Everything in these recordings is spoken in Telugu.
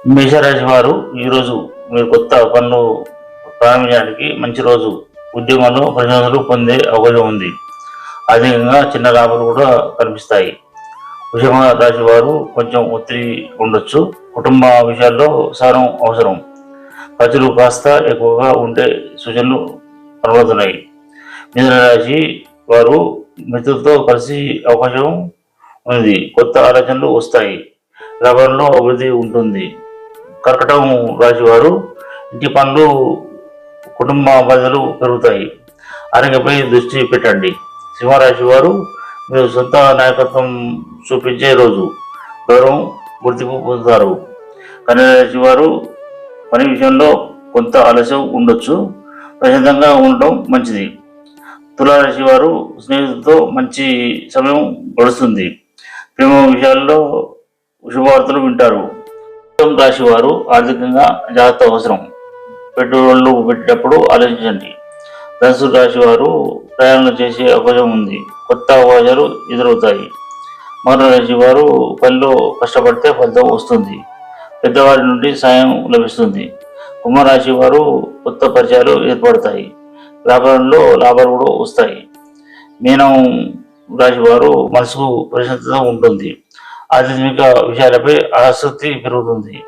మేషరాశి వారు ఈరోజు మీరు కొత్త పనులు ప్రారంభించడానికి మంచి రోజు. ఉద్యోగంలో ప్రశంసలు పొందే అవకాశం ఉంది. అధికంగా చిన్న లాభాలు కూడా కనిపిస్తాయి. వృషభ రాశి వారు కొంచెం ఒత్తిడి ఉండొచ్చు. కుటుంబ విషయాల్లో సహనం అవసరం. ఖర్చులు కాస్త ఎక్కువగా ఉండే సూచనలు కనబడుతున్నాయి. మిథున రాశి వారు మిత్రులతో కలిసి అవకాశం ఉంది. కొత్త ఆలోచనలు వస్తాయి. లాభంలో అభివృద్ధి ఉంటుంది. కర్కటం రాశి వారు ఇంటి పనులు, కుటుంబ బాధ్యతలు పెరుగుతాయి. ఆరోగ్యపై దృష్టి పెట్టండి. సింహరాశి వారు మీరు సొంత నాయకత్వం చూపించే రోజు. గౌరవం, గుర్తింపు పొందుతారు. కన్యా రాశి వారు పని విషయంలో కొంత ఆలస్యం ఉండొచ్చు. ప్రశాంతంగా ఉండటం మంచిది. తులారాశి వారు స్నేహితులతో మంచి సమయం గడుస్తుంది. ప్రేమ విషయాల్లో శుభవార్తలు వింటారు. రాశి వారు ఆర్థికంగా జాగ్రత్త అవసరం. పెట్టుబడులు పెట్టేటప్పుడు ఆలోచించండి. ధనుసు రాశి వారు ప్రయాణాలు చేసే అవకాశం ఉంది. కొత్త అవకాశాలు ఎదురవుతాయి. మకర రాశి వారు పనిలో కష్టపడితే ఫలితం వస్తుంది. పెద్దవారి నుండి సాయం లభిస్తుంది. కుంభరాశి వారు కొత్త పరిచయాలు ఏర్పడతాయి. వ్యాపారంలో లాభాలు కూడా వస్తాయి. మీనం రాశి వారు మనసుకు ప్రశాంతత ఉంటుంది. ఆధ్యాత్మిక విషయాలపై ఆసక్తి పెరుగుతుంది.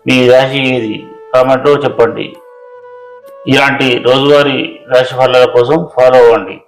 మీ రాశి ఏది? కామెంట్లో చెప్పండి. ఇలాంటి రోజువారీ రాశి ఫలాల కోసం ఫాలో అవ్వండి.